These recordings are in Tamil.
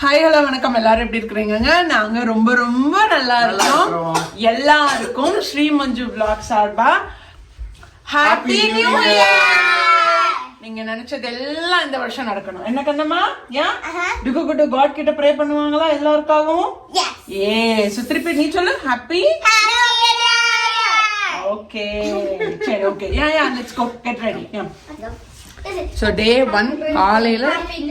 ஹாய் ஹலோ வணக்கம். எல்லாரும் எப்படி இருக்கிறீங்க? நாங்க ரொம்ப ரொம்ப நல்லா இருக்கோம். எல்லாருக்கும் ஸ்ரீ மஞ்சு vlog சார்பா ஹாப்பி நியூ இயர். நீங்க நினைச்சது எல்லாம் இந்த வருஷம் நடக்கணும். என்ன கண்ணம்மா? டுகு குடு காட் கிட்ட ப்ரே பண்ணுவாங்களா எல்லாருக்காகவும்? ஏ சுத்திரிப்பி நீ சொல்லு ஹாப்பி. ஓகே சரி okay. Let's go get ready. So day 1 காலையில்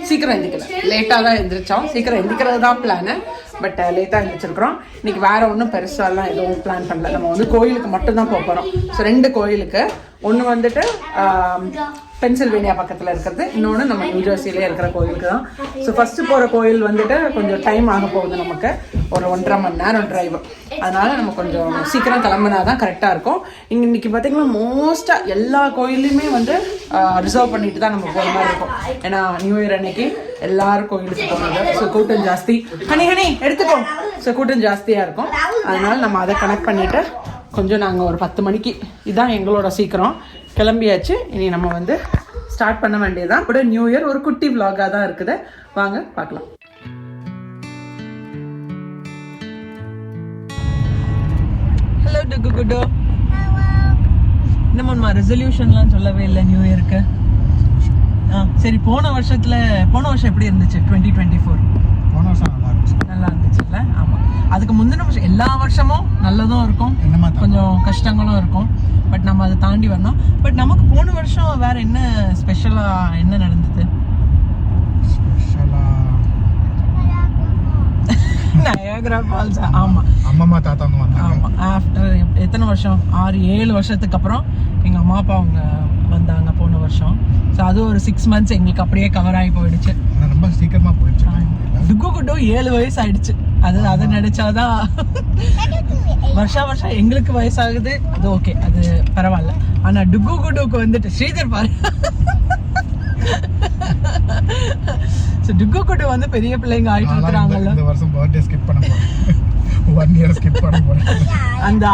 சீக்கிரம் எழுந்திக்கல, லேட்டாக தான் எழுந்திரிச்சோம். சீக்கிரம் எழுந்திக்கிறது தான் பிளானு, பட் லேட்டாக எழுந்திரிச்சிருக்கிறோம். இன்னைக்கு வேற ஒன்றும் பெருசாலாம் எதுவும் பிளான் பண்ணல. நம்ம வந்து கோயிலுக்கு மட்டும்தான் போக போகிறோம். ஸோ 2 கோயிலுக்கு, ஒன்று வந்துட்டு பென்சில்வேனியா பக்கத்தில் இருக்கிறது, இன்னொன்று நம்ம நியூஜெர்சியிலே இருக்கிற கோயிலுக்கு தான். ஸோ ஃபஸ்ட்டு போகிற கோயில் வந்துட்டு கொஞ்சம் டைம் ஆக போகுது, நமக்கு ஒரு 1.5 மணி நேரம் டிரைவ். அதனால நம்ம கொஞ்சம் சீக்கிரம் கிளம்புனா தான் கரெக்டாக இருக்கும். இன்னைக்கு பார்த்தீங்கன்னா மோஸ்ட்டாக எல்லா கோயிலையுமே வந்து ரிசர்வ் பண்ணிட்டு தான் நம்ம போகிற மாதிரி இருக்கும். ஏன்னா நியூ இயர் அன்னைக்கு எல்லாரும் கோயிலுக்கு போகிறாங்க. ஸோ கூட்டம் ஜாஸ்தி. ஹனி எடுத்துக்கோ. ஸோ கூட்டம் ஜாஸ்தியாக இருக்கும். அதனால நம்ம அதை கனெக்ட் பண்ணிவிட்டு கொஞ்சம் நாங்கள் ஒரு 10 மணிக்கு, இதுதான் எங்களோட சீக்கிரம் கிளம்பியாச்சு. இனி நம்ம வந்து ஸ்டார்ட் பண்ண வேண்டியதுதான். கூட நியூ இயர் ஒரு குட்டி vlog-ஆ தான் இருக்குது. வாங்க பார்க்கலாம். ஹலோ டுகு குடு. என்னம்மா ரெசல்யூஷன்லாம் சொல்லவே இல்லை நியூ இயருக்கு? சரி, போன வருஷம் எப்படி இருந்துச்சு? 2024 போன வருஷம் நல்லா இருந்துச்சுல்ல? ஆமாம், அதுக்கு முந்தின வருஷம் எல்லா வருஷமும் நல்லதும் இருக்கும், கொஞ்சம் கஷ்டங்களும் இருக்கும். பட் நம்ம அதை தாண்டி வரணும். பட் நமக்கு போன வருஷம் வேற என்ன ஸ்பெஷலா என்ன நடந்தது? Niagara Falls. ஆமா, அம்மா தாத்தாங்க வந்தாங்க. ஆமா, ஆஃப்டர் எத்தனை வருஷம், 6-7 வருஷத்துக்கு அப்புறம் எங்க அம்மா அப்பா அவங்க வந்தாங்க போன வருஷம். ஸோ அது ஒரு 6 months எங்களுக்கு அப்படியே கவர் ஆகி போயிடுச்சு. ரொம்ப சீக்கிரமா போயிடுச்சு. டுகு குடு 7 வயசு ஆயிடுச்சு. அதை நினைச்சாதான் வருஷம் எங்களுக்கு வயசாகுது. அது ஓகே, அது பரவாயில்ல. ஆனா டுகு குடுக்கு வந்துட்டு ஸ்ரீதர் பாரு, டுகு குடு வந்து பெரிய பிள்ளைங்க ஆயிட்டு இருக்கிறாங்கல்ல. இந்த வருஷம் பர்த்டே ஸ்கிப் பண்ண போறேன். 1 year ஸ்கிப் பண்ண போறேன்.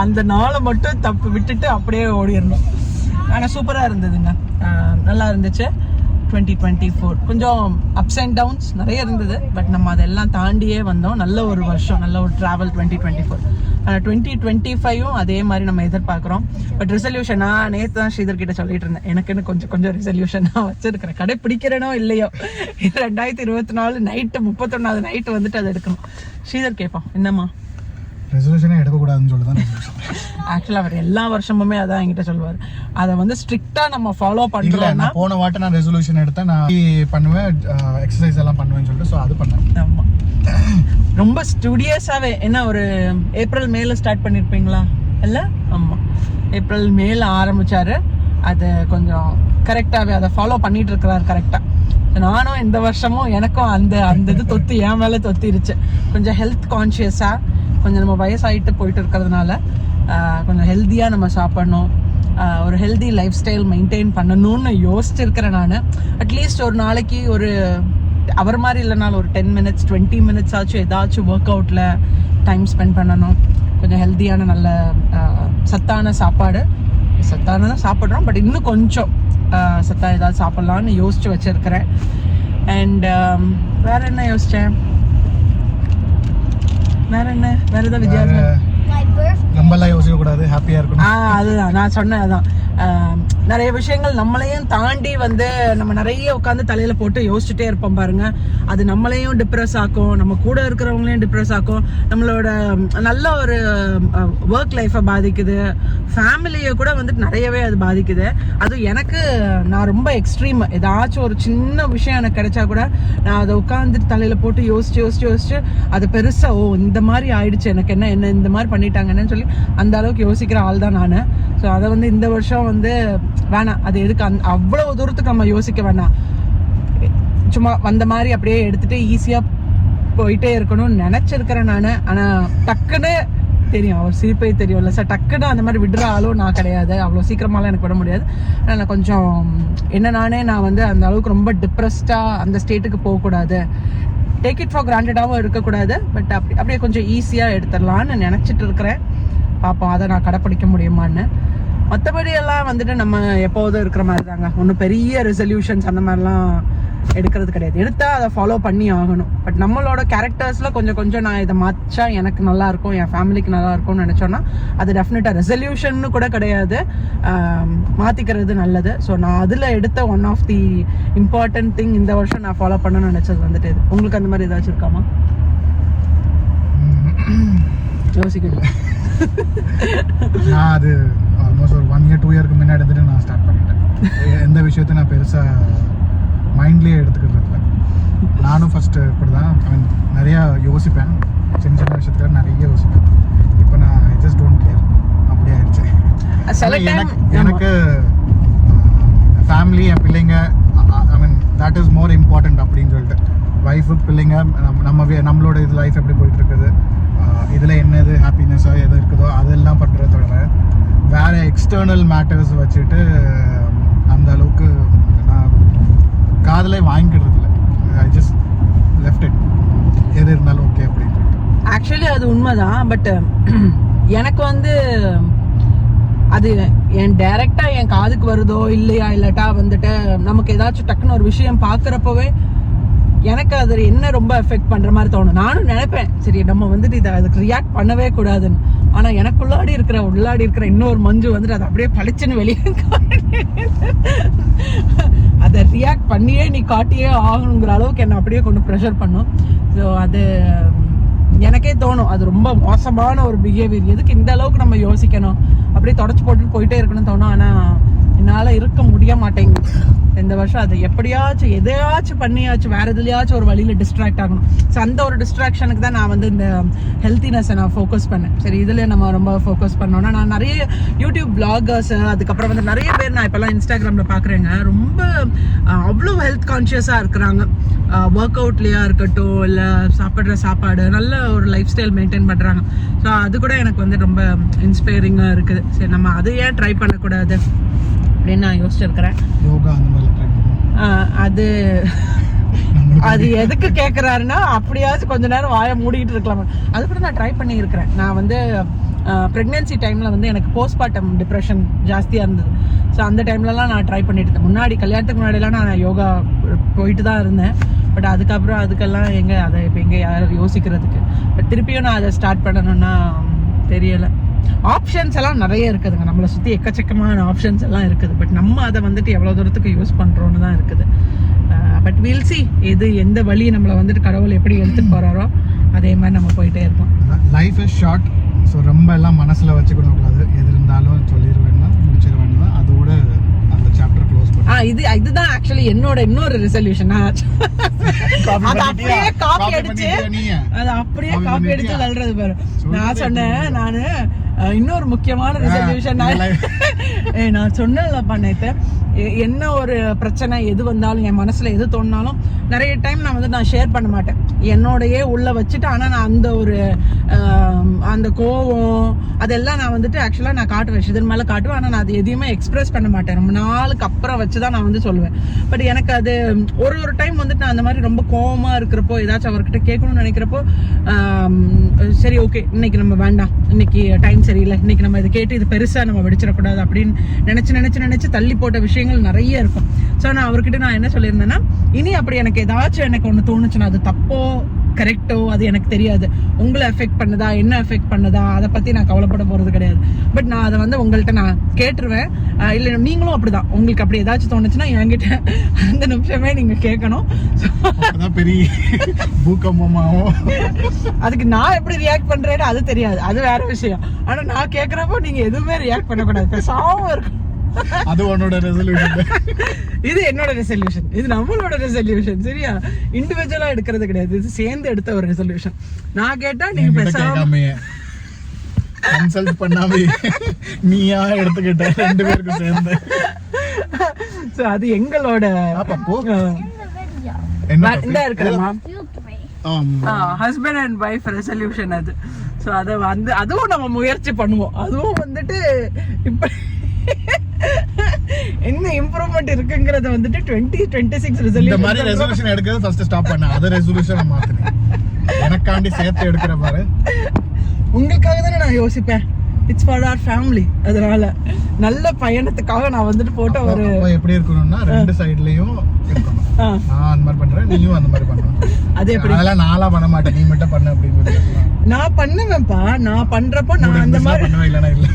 அந்த நாளை மட்டும் தப்பு விட்டுட்டு அப்படியே ஓடிடணும். ஆனா சூப்பரா இருந்ததுங்க, நல்லா இருந்துச்சு. 2024 கொஞ்சம் அப்ஸ் அண்ட் டவுன்ஸ் நிறைய இருந்தது. பட் நம்ம அதெல்லாம் தாண்டியே வந்தோம். நல்ல ஒரு வருஷம், நல்ல ஒரு ட்ராவல் 2024. 2025ம் அதே மாதிரி நம்ம எதிர்பார்க்குறோம். பட் ரெசல்யூஷன் நான் நேற்று தான் ஸ்ரீதர் கிட்ட சொல்லிட்டு இருந்தேன், எனக்குன்னு கொஞ்சம் ரெசல்யூஷன் நான் வச்சிருக்கிறேன். கடைப்பிடிக்கிறேனோ இல்லையோ 2024 நைட்டு 31வது நைட்டு வந்துட்டு அதை எடுக்கணும். ஸ்ரீதர் கேட்பான், என்னம்மா ரெசல்யூஷனே எடுக்கக்கூடாதுன்னு சொல்லுதான். ஆக்சுவலாக அவர் எல்லா வருஷமுமே அதான் என்கிட்ட சொல்லுவார். அதை வந்து ஸ்ட்ரிக்டா நம்ம ஃபாலோ பண்ணுறோம்னா, போன வாட்டி நான் ரெசல்யூஷன் எடுத்தேன், நான் பண்ணுவேன், எக்ஸசைஸ் எல்லாம் பண்ணுவேன்னு சொல்லிட்டு, ஸோ அது பண்ணேன். ஆமாம், ரொம்ப ஸ்டுடியஸாகவே. என்ன ஒரு ஏப்ரல் மேல ஸ்டார்ட் பண்ணியிருப்பீங்களா? இல்லை, ஆமாம், ஏப்ரல் மேல ஆரம்பிச்சாரு. அதை கொஞ்சம் கரெக்டாகவே அதை ஃபாலோ பண்ணிட்டு இருக்கிறாரு கரெக்டாக. நானும் இந்த வருஷமும் எனக்கும் அந்த இது என் மேலே தொத்திருச்சு. கொஞ்சம் ஹெல்த் கான்ஷியஸாக, கொஞ்சம் நம்ம வயசாகிட்டு போயிட்டு இருக்கிறதுனால கொஞ்சம் ஹெல்த்தியாக நம்ம சாப்பிடணும், ஒரு ஹெல்தி லைஃப் ஸ்டைல் மெயின்டைன் பண்ணணும்னு யோசிச்சிருக்கிறேன் நான். அட்லீஸ்ட் ஒரு நாளைக்கு ஒரு அவர் மாதிரி இல்லைனாலும் ஒரு 10 minutes 20 minutes ஆச்சும் ஏதாச்சும் ஒர்க் அவுட்டில் டைம் ஸ்பெண்ட் பண்ணணும். கொஞ்சம் ஹெல்த்தியான நல்ல சத்தான சாப்பாடு, சத்தானதான் சாப்பிட்றோம், பட் இன்னும் கொஞ்சம் சத்தா ஏதாவது சாப்பிட்லான்னு யோசிச்சு வச்சிருக்கிறேன். அண்ட் வேற என்ன யோசித்தேன், வேற ஏதாவது வித்தியாசம் நம்மளாம் யோசிக்க கூடாது, ஹாப்பியா இருக்கணும். அதுதான் நான் சொன்னேன். அதான் நிறைய விஷயங்கள் நம்மளையும் தாண்டி வந்து நம்ம நிறைய உட்காந்து தலையில போட்டு யோசிச்சுட்டே இருப்போம் பாருங்க. அது நம்மளையும் டிப்ரெஸ் ஆக்கும், நம்ம கூட இருக்கிறவங்களையும் டிப்ரெஸ் ஆக்கும், நம்மளோட நல்ல ஒரு ஒர்க் லைஃபை பாதிக்குது, ஃபேமிலியை கூட வந்துட்டு நிறையவே அது பாதிக்குது. அதுவும் எனக்கு நான் ரொம்ப எக்ஸ்ட்ரீம். ஏதாச்சும் ஒரு சின்ன விஷயம் எனக்கு கிடைச்சா கூட நான் அதை உட்காந்துட்டு தலையில போட்டு யோசிச்சு அது பெருசா, ஓ இந்த மாதிரி ஆயிடுச்சு, எனக்கு என்ன இந்த மாதிரி பண்ணிட்டாங்கன்னு சொல்லி அந்த அளவுக்கு யோசிக்கிற ஆள் தான் நான். ஸோ அதை வந்து இந்த வருஷம் வந்து வேணாம், அது எதுக்கு அவ்வளவு தூரத்துக்கு நம்ம யோசிக்க வேணாம். சும்மா வந்த மாதிரி அப்படியே எடுத்துட்டு ஈஸியா போயிட்டே இருக்கணும்னு நினைச்சிருக்கிறேன் நான். ஆனா டக்குன்னு தெரியும், அவர் சிரிப்பை தெரியும்ல சார், டக்குன்னு அந்த மாதிரி விடுற ஆளும் நான் கிடையாது. அவ்வளோ சீக்கிரமாலாம் எனக்கு விட முடியாது. ஆனால் கொஞ்சம் நான் வந்து அந்த அளவுக்கு ரொம்ப டிப்ரெஸ்டாக அந்த ஸ்டேட்டுக்கு போகக்கூடாது, டேக் இட் ஃபார் கிராண்டடாகவும் இருக்கக்கூடாது. பட் அப்படியே கொஞ்சம் ஈஸியாக எடுத்துடலான்னு நினச்சிட்டு இருக்கிறேன். பார்ப்போம் அதை நான் கடைப்பிடிக்க முடியுமான்னு. மற்றபடி எல்லாம் வந்துட்டு நம்ம எப்போதும் இருக்கிற மாதிரி தாங்க, ஒன்றும் பெரிய ரெசல்யூஷன்ஸ் அந்த மாதிரிலாம் எடுக்கிறது கிடையாது. எடுத்தா அதை ஃபாலோ பண்ணி ஆகணும். பட் நம்மளோட கேரக்டர்ஸ்ல கொஞ்சம் நான் இதை மாற்றா எனக்கு நல்லா இருக்கும், என் ஃபேமிலிக்கு நல்லா இருக்கும்னு நினைச்சோன்னா அது டெஃபினட்டா ரெசல்யூஷன் கூட கிடையாது, மாத்திக்கிறது நல்லது. ஸோ நான் அதுல எடுத்த one of the important thing இந்த வருஷம் நான் ஃபாலோ பண்ணணும்னு நினைச்சது வந்துட்டு இது. உங்களுக்கு அந்த மாதிரி ஏதாச்சும் இருக்காமா? யோசிக்கல. நான் அது ஆல்மோஸ்ட் ஒரு 1 year 2 year முன்னாடி இருந்துட்டு நான் ஸ்டார்ட் பண்ணிட்டேன். எந்த விஷயத்தையும் நான் பெருசாக மைண்ட்லேயே எடுத்துக்கிறது இல்லை. நானும் ஃபஸ்ட்டு இப்படி தான் நிறையா யோசிப்பேன், சின்ன சின்ன விஷயத்துக்காக நிறைய யோசிப்பேன். இப்போ நான் ஐ ஜஸ்ட் டோன்ட் கேர், அப்படி ஆயிடுச்சு. எனக்கு ஃபேமிலி, என் பிள்ளைங்க, I mean that is more important அப்படின்னு சொல்லிட்டு. ஒய்ஃபு, பிள்ளைங்க, நம்மளோட இது லைஃப் எப்படி போயிட்டுருக்குது, இதில் என்னது ஹாப்பினஸோ எது இருக்குதோ அதெல்லாம் பண்ணுறத தவிர வேறு எக்ஸ்டர்னல் மேட்டர்ஸ் வச்சுட்டு அந்த அளவுக்கு நான் காதலே வாங்கிக்கிறது இல்லை. ஐ ஜஸ்ட் லெஃப்ட் இட், எது இருந்தாலும் ஓகே அப்படின்னு சொல்லிட்டு. ஆக்சுவலி அது உண்மைதான். பட் எனக்கு வந்து அது என் டைரக்டா என் காதுக்கு வருதோ இல்லையா, இல்லாட்டா வந்துட்டு நமக்கு ஏதாச்சும் டக்குன்னு ஒரு விஷயம் பார்க்குறப்பவே எனக்கு அது என்ன ரொம்ப எஃபெக்ட் பண்ற மாதிரி தோணும். நானும் நினைப்பேன், சரி நம்ம வந்துட்டு இதை அதுக்கு ரியாக்ட் பண்ணவே கூடாதுன்னு. ஆனா எனக்கு உள்ளாடி இருக்கிற இன்னொரு மஞ்சு வந்துட்டு அதை அப்படியே பளிச்சுன்னு வெளியே அதை ரியாக்ட் பண்ணியே நீ காட்டியே ஆகணுங்கிற அளவுக்கு என்ன அப்படியே கொண்டு ப்ரெஷர் பண்ணும். ஸோ அது எனக்கே தோணும் அது ரொம்ப மோசமான ஒரு பிஹேவியர், எதுக்கு இந்த அளவுக்கு நம்ம யோசிக்கணும், அப்படியே தொடச்சு போட்டுட்டு போயிட்டே இருக்கணும்னு தோணும். ஆனா என்னால் இருக்க முடிய மாட்டேங்குது இந்த வருஷம். அதை எப்படியாச்சும் எதையாச்சும் பண்ணியாச்சும் வேற எதுலையாச்சும் ஒரு வழியில் டிஸ்ட்ராக்ட் ஆகணும். ஸோ அந்த ஒரு டிஸ்ட்ராக்ஷனுக்கு தான் நான் வந்து இந்த ஹெல்த்தினஸை நான் ஃபோக்கஸ் பண்ணேன். சரி இதில் நம்ம ரொம்ப ஃபோக்கஸ் பண்ணோன்னா நான் நிறைய யூடியூப் பிளாகர்ஸ், அதுக்கப்புறம் வந்து நிறைய பேர் நான் இப்போல்லாம் இன்ஸ்டாகிராமில் பார்க்குறேங்க, ரொம்ப அவ்வளோ ஹெல்த் கான்ஷியஸாக இருக்கிறாங்க. ஒர்க் அவுட்லேயா இருக்கட்டும், இல்லை சாப்பிட்ற சாப்பாடு, நல்ல ஒரு லைஃப் ஸ்டைல் மெயின்டைன் பண்ணுறாங்க. ஸோ அது கூட எனக்கு வந்து ரொம்ப இன்ஸ்பைரிங்காக இருக்குது. சரி நம்ம அதை ஏன் ட்ரை பண்ணக்கூடாது அப்படின்னு நான் யோசிச்சிருக்கிறேன். யோகா அந்த மாதிரி ட்ரை பண்ணுவோம். அது எதுக்கு கேட்குறாருன்னா அப்படியாச்சும் கொஞ்ச நேரம் வாயை மூடிட்டு இருக்கலாம். அது கூட நான் ட்ரை பண்ணி இருக்கிறேன். நான் வந்து ப்ரெக்னென்சி டைமில் வந்து எனக்கு போஸ்ட்மார்ட்டம் டிப்ரெஷன் ஜாஸ்தியாக இருந்தது. ஸோ அந்த டைம்லலாம் நான் ட்ரை பண்ணிட்டு இருந்தேன். முன்னாடி கல்யாணத்துக்கு முன்னாடிலாம் நான் யோகா போயிட்டு தான் இருந்தேன். பட் அதுக்கப்புறம் அதுக்கெல்லாம் அதை இப்போ எங்கே யாரும் யோசிக்கிறதுக்கு. பட் திருப்பியும் நான் அதை ஸ்டார்ட் பண்ணணும்னா தெரியலை. ஆப்ஷன்ஸ் எல்லாம் நிறைய இருக்குதுங்க, நம்மளை சுற்றி எக்கச்சக்கமான ஆப்ஷன்ஸ் எல்லாம் இருக்குது. பட் நம்ம அதை வந்துட்டு எவ்வளோ தூரத்துக்கு யூஸ் பண்ணுறோன்னு தான் இருக்குது. பட் வீல் சி எது எந்த வழி நம்மளை வந்துட்டு கடவுள் எப்படி எடுத்துட்டு போகிறாரோ அதே மாதிரி நம்ம போயிட்டே இருப்போம். Life is short. ஸோ ரொம்ப எல்லாம் மனசில் வச்சுக்கணும் கூடாது. எது இருந்தாலும் சொல்லிடுவேன்னா முடிச்சிருவேன்னா அதோட அந்த சாப்டர் க்ளோஸ் பண்ணி இதுதான் ஆக்சுவலி என்னோட இன்னொரு ரெசல்யூஷன். அப்படியே காப்பி அடிச்சு தள்ளுறது பாரு. நான் சொன்னேன், நானு இன்னொரு முக்கியமான ரெசல்யூஷன் நான் சொன்னேன்லப்பா நேத்து, என்ன ஒரு பிரச்சனை எது வந்தாலும் என் மனசுல எது தோணினாலும் நிறைய டைம் நான் வந்து நான் ஷேர் பண்ண மாட்டேன், என்னோடயே உள்ள வச்சுட்டு. ஆனா நான் அந்த ஒரு அந்த கோவம் அதெல்லாம் நான் வந்துட்டு ஆக்சுவலா நான் காட்டுவேன், இதன் மேல காட்டுவேன். ஆனா நான் அது எதையுமே எக்ஸ்பிரஸ் பண்ண மாட்டேன், ரொம்ப நாளுக்கு அப்புறம் வச்சுதான் நான் வந்து சொல்லுவேன். பட் எனக்கு அது ஒரு டைம் வந்துட்டு நான் அந்த மாதிரி ரொம்ப கோவமா இருக்கிறப்போ ஏதாச்சும் அவர்கிட்ட கேட்கணும்னு நினைக்கிறப்போ சரி ஓகே இன்னைக்கு நம்ம வேண்டாம், இன்னைக்கு டைம் சரியில்லை, இன்னைக்கு நம்ம இதை கேட்டு இது பெருசா நம்ம வெடிச்சிடக்கூடாது அப்படின்னு நினைச்சு தள்ளி போட்ட விஷயங்கள் நிறைய இருக்கும். ஸோ நான் அவர்கிட்ட நான் என்ன சொல்லியிருந்தேன்னா, இனி அப்படி எனக்கு ஏதாச்சும் எனக்கு ஒன்று தோணுச்சுன்னா அது தப்போ கரெக்டோ அது எனக்கு தெரியாது, உங்களை எஃபெக்ட் பண்ணுதா என்ன எஃபெக்ட் பண்ணுதா அதை பத்தி நான் கவலைப்பட போறது கிடையாது. பட் நான் அதை வந்து உங்கள்கிட்ட நான் கேட்டுருவேன். இல்லை நீங்களும் அப்படிதான், உங்களுக்கு அப்படி ஏதாச்சும் தோணுச்சுன்னா என்கிட்ட அந்த நிமிஷமே நீங்க கேட்கணும். பெரிய பூகம்பமாவும் அதுக்கு நான் எப்படி ரியாக்ட் பண்றேன்னு அது தெரியாது, அது வேற விஷயம். ஆனா நான் கேட்கறப்போ நீங்க எதுவுமே ரியாக்ட் பண்ணக்கூடாது, பேசாம இருக்கும். அது உன்னோட ரெசல்யூஷன், இது என்னோட ரெசல்யூஷன், இது நம்மளோட ரெசல்யூஷன். சரியா, இண்டிவிஜுவலா எடுக்கிறது கிடையாது, இது சேர்ந்து எடுத்த ஒரு ரெசல்யூஷன். நான் கேட்டா நீங்க பேசாம கன்சல்ட் பண்ணாம நீயா எடுத்துக்கிட்ட ரெண்டு பேருக்கு சேர்ந்து. சோ அது எங்களோட இந்த இருக்கிறமா ஹஸ்பண்ட் அண்ட் வைஃப் ரெசல்யூஷன் அது. ஸோ அதை வந்து அதுவும் நம்ம முயற்சி பண்ணுவோம். அதுவும் வந்துட்டு இப்ப என்ன இம்ப்ரூவ்மெண்ட் இருக்குங்கறத வந்துட்டு 2026 ரெசல்யூஷன் எடுக்கிறது ஃபர்ஸ்ட் ஸ்டாப் பண்ண, அத ரெசல்யூஷன் மாத்துறேன். எனக்காண்டி சேர்த்து எடுக்கிற பாரு, உங்களுக்காக தானே நான் யோசிப்பேன். It's for our family. அதனால நல்ல பயணத்துக்காக நான் வந்துட்டு போட்டோ ஒரு எப்படி இருக்கணும்னா ரெண்டு சைடுலயும் இருக்கணும். நான் அந்த மாதிரி பண்றேன், நீயும் அந்த மாதிரி பண்ணணும். அது எப்படி? அதெல்லாம் நாளா பண்ண மாட்டேன், நீ மட்டும் பண்ண அப்படின்னு சொல்லி நான் பண்ணுவேன்ப்பா. நான் பண்றப்போ நான் அந்த மாதிரி பண்ணுவேன், இல்லைன்னா இல்லை.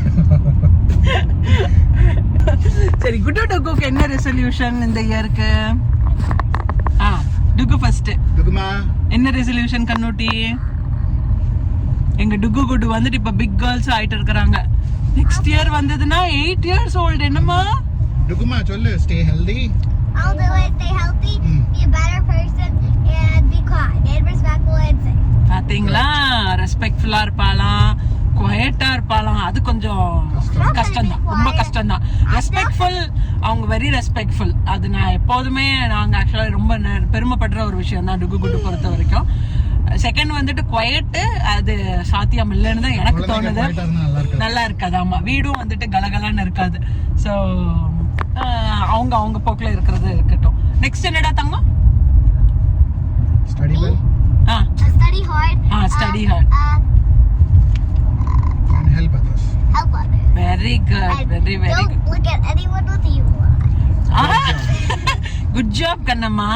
சரி, குட்டு டுக்குக்கு என்ன ரெசல்யூஷன் இந்த இயருக்கு? டுக்கு ஃபர்ஸ்ட். டுக்குமா என்ன ரெசல்யூஷன் கண்ணுட்டி? எங்க டுக்கு குட்டு வந்துட்டு இப்ப பிக் கேர்ள்ஸ் ஆயிட்டு இருக்காங்க. நெக்ஸ்ட் இயர் வந்ததுன்னா 8 years old. என்னமா டுக்குமா சொல்லு? Stay healthy. I'll do it. Stay healthy, be a better person, and be kind and respectful and safe. பாத்தீங்களா? ரெஸ்பெக்ட்ஃபுல்லா இருப்பாளாம், குவைட்டா இருப்பாளாம். அது கொஞ்சம் கஷ்டம் தான், ரொம்ப கஷ்டம் தான். ரெஸ்பெக்ட்ஃபுல், அவங்க வெரி ரெஸ்பெக்ட்ஃபுல். அது நான் எப்போதுமே நாங்க ஆக்சுவலா ரொம்ப பெருமைப்படுற ஒரு விஷயம் தான் டுகு குட்டு பொறுத்த வரைக்கும். செகண்ட் வந்துட்டு குவைட்டு, அது சாத்தியம் இல்லைன்னு தான் எனக்கு தோணுது. நல்லா இருக்காது. ஆமா, வீடும் வந்துட்டு கலகலான்னு இருக்காது. ஸோ அவங்க அவங்க போக்குல இருக்கிறது இருக்கட்டும். நெக்ஸ்ட் என்னடா தங்கம்? Study well. Study hard. Study hard. And help others. Help others. Very good. And Very don't good. look at anyone with evil eyes. Good job Kannamma.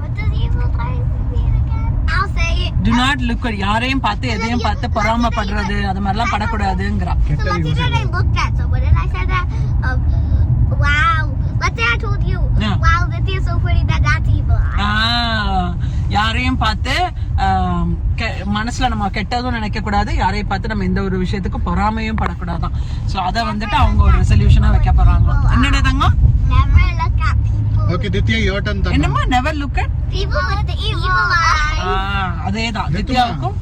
What does evil eyes mean again? I'll say it. Do not look at யாரையும் பார்த்து எதையும் பார்த்து பொறாமப்படுறது அது மாதிரிலாம் படக்கூடாதுங்கிறா. கெட்ட So let's say use. that I looked at someone and I said that, wow. Let's say I told you, Yeah. wow, this is so pretty, that's evil eye. யாரையும் பார்த்து மனசுல நம்ம கெட்டதும் நினைக்க கூடாது, யாரையும் பார்த்து நம்ம எந்த ஒரு விஷயத்துக்கு பொறாமையும் படக்கூடாதான். சோ அத வந்துட்டு அவங்க ஒரு ரெசல்யூஷனா வைக்க போறாங்க. என்னடா தங்கம்? Never look at people. Okay, Ditya, your turn. என்னமா never look at People with the evil eyes. அதேதான் தித்யாவுக்கும்.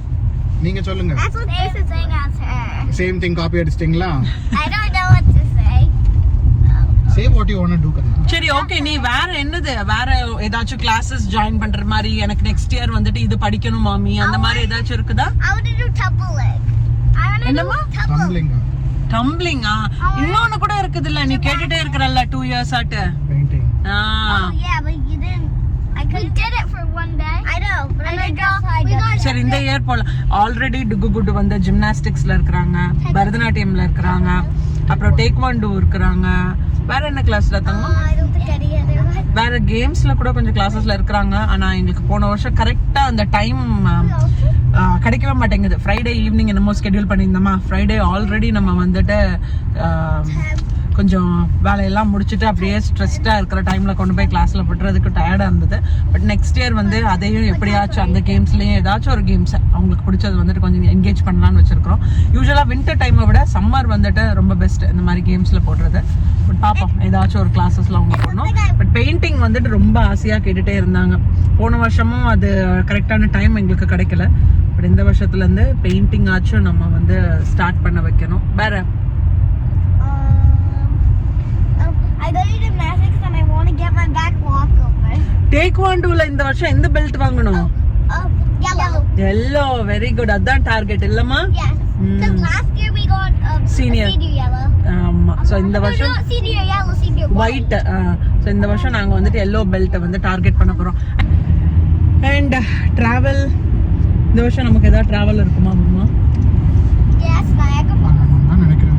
நீங்க சொல்லுங்க. That's what Ace is saying as her. Same thing copy அடிச்சிட்டீங்களா? I don't know what to say. Say what you want to do கண்ணா. சரி, ஓகே. நீ வேற என்னது, வேற ஏதாச்சும் கிளாसेस ஜாயின் பண்ற மாதிரி, எனக்கு நெக்ஸ்ட் இயர் வந்துட்டு இது படிக்கணும் மாமி, அந்த மாதிரி ஏதாச்சும் இருக்குதா? I want to do tumbling. I want to do என்னம்மா? tumbling. டம்பிளிங்கா? இன்னொன்னு கூட இருக்குதுல்ல, நீ கேட்டுட்டே இருக்கறல்ல 2 years ஆட்டு. Painting. Oh yeah, but you didn't. We did it for one day. I know, but we got சரி, இந்த இயர் போலாம். ஆல்ரெடி டுகு குட்டு வந்து ஜிம்னாஸ்டிக்ஸ்ல இருக்கறாங்க, பரதநாட்டியம்ல இருக்கறாங்க, அப்புறம் டேக்வாண்டோ இருக்கறாங்க. வேற என்ன கிளாஸ்ல தங்கம்? I don't think any other one. வேற கேம்ஸ்ல கூட கொஞ்சம் கிளாसेसல இருக்கறாங்க. ஆனா எங்களுக்கு போன வருஷம் கரெக்டா அந்த டைம் கிடைக்கவே மாட்டேங்குது. ஃப்ரைடே ஈவினிங் என்னமோ ஸ்கெடியூல் பண்ணியிருந்தோமா, ஃப்ரைடே ஆல்ரெடி நம்ம வந்துட்டு கொஞ்சம் வேலையெல்லாம் முடிச்சுட்டு அப்படியே ஸ்ட்ரெஸ்டா இருக்கிற டைம்ல கொண்டு போய் கிளாஸ்ல விடுறதுக்கு டயர்டா இருந்தது. பட் நெக்ஸ்ட் இயர் வந்து அதையும் எப்படியாச்சும் அந்த கேம்ஸ்லயும் ஏதாச்சும் ஒரு கேம்ஸ் அவங்களுக்கு பிடிச்சது வந்துட்டு கொஞ்சம் என்கேஜ் பண்ணலாம்னு வச்சிருக்கிறோம். யூஸ்வலா வின்டர் டைமை விட சம்மர் வந்துட்டு ரொம்ப பெஸ்ட் இந்த மாதிரி கேம்ஸ்ல போடுறது. பட் பாப்போம், ஏதாச்சும் ஒரு கிளாஸஸ்ல அவங்க போடணும். பட் பெயிண்டிங் வந்துட்டு ரொம்ப ஆசையா கேட்டுட்டே இருந்தாங்க. போன வருஷமும் அது கரெக்டான டைம் எங்களுக்கு கிடைக்கல. பட் இந்த வருஷத்துல இருந்து பெயிண்டிங் ஆச்சும் நம்ம வந்து ஸ்டார்ட் பண்ண வைக்கணும். வேற I go to gymnastics and I want to get my back walk over. டேக்வாண்டோல இந்த வருஷம் எந்த பெல்ட் வாங்கணும்? Yellow. எல்லோ. Very good. அதான் டார்கெட் இல்லம்மா? Yes. Because last year we got Senior yellow. ஆமா. சோ இந்த வருஷம் senior yellow, senior white. So இந்த வருஷம் நாங்க வந்துட்டு எல்லோ பெல்ட் வந்து டார்கெட் பண்ண போறோம். அண்ட் டிராவல் இந்த வருஷம் நமக்கு ஏதாவது டிராவல் இருக்குமா அம்மா? Yes, Niagara Falls. நான் நினைக்கிறேன்.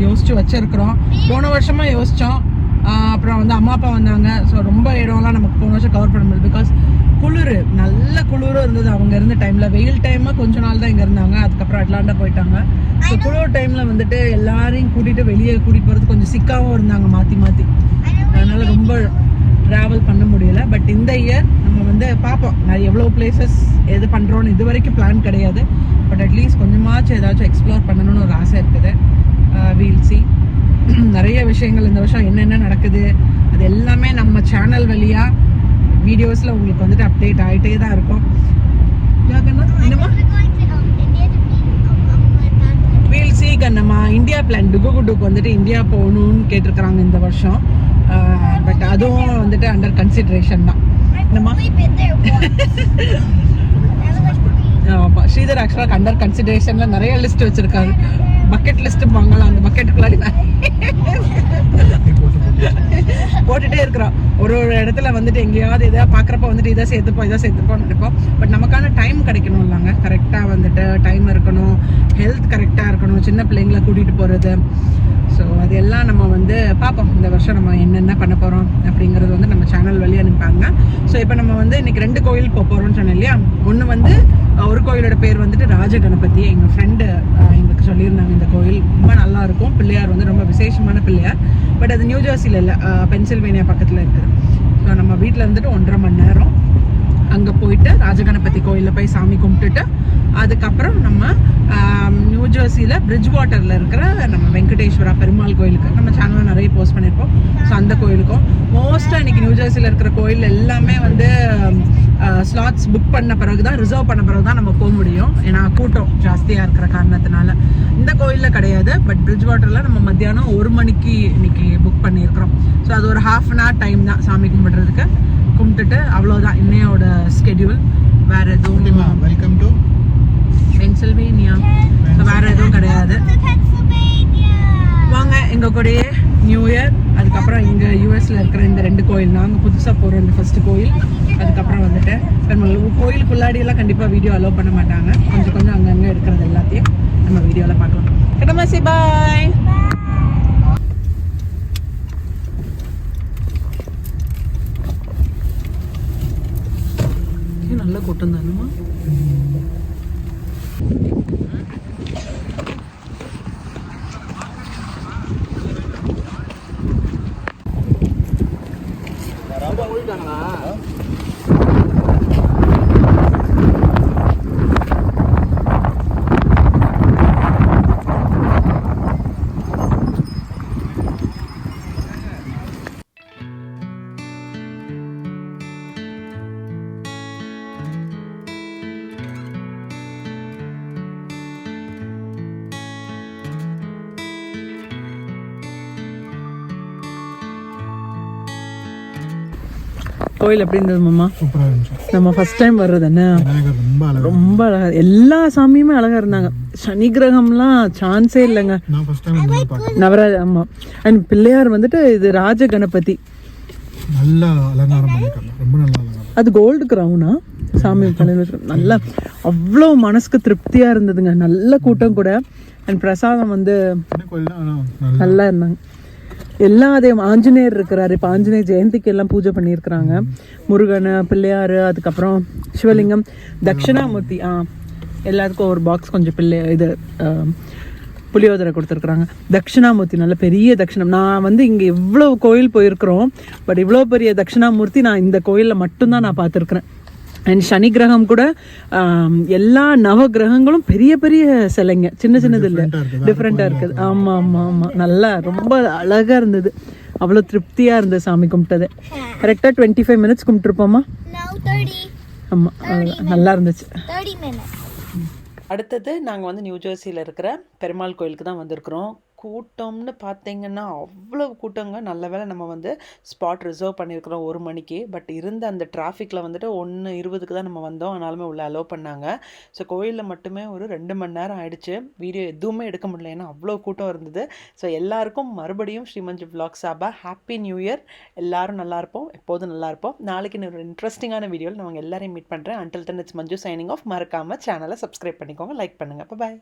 யோசிச்சு வச்சிருக்கிறோம். போன வருஷமா யோசிச்சோம். அப்புறம் வந்து அம்மா அப்பா வந்தாங்க. ஸோ ரொம்ப இடம்லாம் நமக்கு போன வருஷம் கவர் பண்ண முடியாது. பிகாஸ் குளிர், நல்ல குளிரும் இருந்தது அவங்க இருந்த டைம்ல. வெயில் டைம் கொஞ்ச நாள் தான் இங்க இருந்தாங்க. அதுக்கப்புறம் அட்லாண்டா போயிட்டாங்க. ஸோ குளிர் டைம்ல வந்துட்டு எல்லாரையும் கூட்டிட்டு வெளியே கூட்டிட்டு போறது கொஞ்சம் சிக்காவும் இருந்தாங்க மாத்தி மாத்தி. அதனால ரொம்ப டிராவல் பண்ண முடியல. பட் இந்த இயர் நம்ம வந்து பார்ப்போம். நான் எவ்வளோ பிளேசஸ் எது பண்றோம்னு இது வரைக்கும் பிளான் கிடையாது. பட் அட்லீஸ்ட் கொஞ்சமாச்சும் ஏதாச்சும் எக்ஸ்ப்ளோர் பண்ணணும்னு ஒரு ஆசை இருக்குது. வீல் சி நிறைய விஷயங்கள் இந்த வருஷம் என்னென்ன நடக்குது அது எல்லாமே நம்ம சேனல் வழியா வீடியோஸ்ல உங்களுக்கு வந்துட்டு அப்டேட் ஆயிட்டே தான் இருக்கும். வீல் சி கண்ணம்மா. இந்தியா பிளான் டுகு குட்டுக்கு வந்துட்டு இந்தியா போகணும்னு கேட்டிருக்கிறாங்க இந்த வருஷம். பட் அதுவும் வந்துட்டு அண்டர் கன்சிடரேஷன் தான். என்னம்மா? ஸ்ரீதர் ஆக்சுவலாக அண்டர் கன்சிடரேஷன்ல நிறைய லிஸ்ட் வச்சிருக்காரு. பக்கெட் லிஸ்ட் வாங்கலாம். அந்த பக்கெட்டுக்குள்ளாடி போட்டுட்டே இருக்கிறோம். ஒரு ஒரு இடத்துல வந்துட்டு எங்கேயாவது எதாவது பார்க்குறப்ப வந்துட்டு இதை சேர்த்துப்போம் நினைப்போம். பட் நமக்கான டைம் கிடைக்கணும் இல்லைங்க. கரெக்டாக வந்துட்டு டைம் இருக்கணும், ஹெல்த் கரெக்டாக இருக்கணும், சின்ன பிள்ளைங்களை கூட்டிகிட்டு போகிறது. ஸோ அது எல்லாம் நம்ம வந்து பார்ப்போம் இந்த வருஷம் நம்ம என்னென்ன பண்ண போகிறோம் அப்படிங்கிறது வந்து நம்ம சேனல் வழியாக அனுப்பாங்க. ஸோ இப்போ நம்ம வந்து இன்றைக்கி 2 கோயில் போக போகிறோம்னு சொன்னேன் இல்லையா. ஒன்று வந்து ஒரு கோயிலோட பேர் வந்துட்டு ராஜ கணபதி. எங்கள் ஃப்ரெண்டு எங்களுக்கு சொல்லியிருந்தாங்க இந்த கோயில் ரொம்ப நல்லாயிருக்கும், பிள்ளையார் வந்து ரொம்ப விசேஷமான பிள்ளையார். பட் அது நியூ ஜெர்சியில் இல்லை, பென்சில்வேனியா பக்கத்தில் இருக்குது. ஸோ நம்ம வீட்டில் இருந்துட்டு 1.5 மணி நேரம் அங்கே போயிட்டு ராஜகணபதி கோயிலில் போய் சாமி கும்பிட்டுட்டு அதுக்கப்புறம் நம்ம நியூ ஜெர்சியில் பிரிட்ஜ் வாட்டரில் இருக்கிற நம்ம வெங்கடேஸ்வரா பெருமாள் கோயிலுக்கு நம்ம சேனலில் நிறைய போஸ்ட் பண்ணியிருப்போம். ஸோ அந்த கோயிலுக்கும் மோஸ்ட்டாக இன்றைக்கி நியூ ஜெர்சியில் இருக்கிற கோயில் எல்லாமே வந்து ஸ்லாட்ஸ் புக் பண்ண பிறகு தான், ரிசர்வ் பண்ண பிறகு தான் நம்ம போக முடியும். ஏன்னா கூட்டம் ஜாஸ்தியாக இருக்கிற காரணத்தினால. இந்த கோயிலில் கிடையாது, பட் பிரிட்ஜ் வாட்டரில் நம்ம மத்தியானம் 1 மணிக்கு இன்னைக்கு புக் பண்ணியிருக்கிறோம். ஸோ அது ஒரு 1/2 an hour டைம் தான் சாமி கும்பிட்றதுக்கு. கும்பிட்டுட்டு அவ்வளோதான் இன்னையோட ஸ்கெடியூல். வேறு எதுவும் வெல்கம் டு பென்சில்வேனியா. ஸோ வேறு எதுவும் கிடையாது. வாங்க எங்கள் கூடயே நியூ இயர், அதுக்கப்புறம் இங்கே யூஎஸில் இருக்கிற இந்த 2 கோயில், நாங்கள் புதுசாக போகிற இந்த ஃபஸ்ட்டு கோயில், அதுக்கப்புறம் வந்துட்டு கோயிலுக்குள்ளாடியெல்லாம் கண்டிப்பாக வீடியோ அலோவ் பண்ண மாட்டாங்க. கொஞ்சம் கொஞ்சம் அங்கங்கே இருக்கிறது எல்லாத்தையும் நம்ம வீடியோவில் பார்க்கலாம். கடமாசி பாய். நல்ல கூட்டம் தானுமா. கோயில் எப்படி இருந்தது மாமா? சூப்பராக இருந்துச்சு. நம்ம ஃபர்ஸ்ட் டைம் வர்றது என்ன, ரொம்ப அழகா, ரொம்ப அழகா, எல்லா சாமியுமே அழகா இருந்தாங்க. சனி கிரகம்லாம் சான்ஸே இல்லைங்க. நான் ஃபர்ஸ்ட் டைம் பார்த்தேன். நவராஜ், ஆமா. அண்ட் பிள்ளையார் வந்துட்டு இது ராஜ கணபதி, நல்ல அலங்காரம் பண்ணிருக்காங்க, ரொம்ப நல்ல அலங்காரம். அது கோல்டு கிரவுனா சாமி நல்லா அவ்வளோ மனசுக்கு திருப்தியா இருந்ததுங்க. நல்ல கூட்டம் கூட. அண்ட் பிரசாதம் வந்து நல்லா இருந்தாங்க. எல்லா அதே ஆஞ்சநேயர் இருக்கிறாரு. இப்போ ஆஞ்சநேயர் ஜெயந்திக்கு எல்லாம் பூஜை பண்ணியிருக்கிறாங்க. முருகன், பிள்ளையார், அதுக்கப்புறம் சிவலிங்கம், தட்சிணாமூர்த்தி. எல்லாத்துக்கும் ஒரு பாக்ஸ் கொஞ்சம் இது புளியோதரை கொடுத்துருக்குறாங்க. தட்சிணாமூர்த்தி நல்ல பெரிய தட்சிணம். நான் வந்து இங்கே இவ்வளோ கோயில் போயிருக்கிறோம், பட் இவ்வளோ பெரிய தட்சிணாமூர்த்தி நான் இந்த கோயிலில் மட்டும்தான் நான் பார்த்துருக்குறேன். அண்ட் சனி கிரகம் கூட எல்லா நவ கிரகங்களும் பெரிய பெரிய சிலைங்க, சின்ன சின்னது இல்லை, டிஃப்ரெண்ட்டாக இருக்குது. ஆமாம் ஆமாம் ஆமாம், நல்லா ரொம்ப அழகாக இருந்தது. அவ்வளோ திருப்தியாக இருந்தது சாமி கும்பிட்டது. கரெக்டாக 25 minutes கும்பிட்டுருப்போமா? ஆமாம், நல்லா இருந்துச்சு. அடுத்தது நாங்கள் வந்து நியூ ஜெர்சியில் இருக்கிற பெருமாள் கோயிலுக்கு தான் வந்திருக்கிறோம். கூட்டம்னு பார்த்தீங்கன்னா அவ்வளோ கூட்டங்க. நல்ல வேளை நம்ம வந்து ஸ்பாட் ரிசர்வ் பண்ணியிருக்கிறோம் 1 மணிக்கு. பட் இருந்த அந்த டிராஃபிக்கில் வந்துட்டு 1:20க்கு தான் நம்ம வந்தோம். ஆனாலுமே உள்ள அலோவ் பண்ணாங்க. ஸோ கோயிலில் மட்டுமே ஒரு 2 மணி நேரம் ஆயிடுச்சு. வீடியோ எதுவுமே எடுக்க முடியல, ஏன்னா அவ்வளோ கூட்டம் இருந்தது. ஸோ எல்லாருக்கும் மறுபடியும் ஸ்ரீமஞ்சு vlog சார்பா ஹாப்பி நியூ இயர். எல்லாரும் நல்லா இருப்போம், எப்போதும் நல்லா இருப்போம். நாளைக்கு ஒரு இன்ட்ரெஸ்டிங்கான வீடியோவில் நான் எல்லாரையும் மீட் பண்ணுறேன். Until then it's Manju signing off. மறக்காமல் சேனலை சப்ஸ்கிரைப் பண்ணிக்கோங்க, லைக் பண்ணுங்கள். பாய்.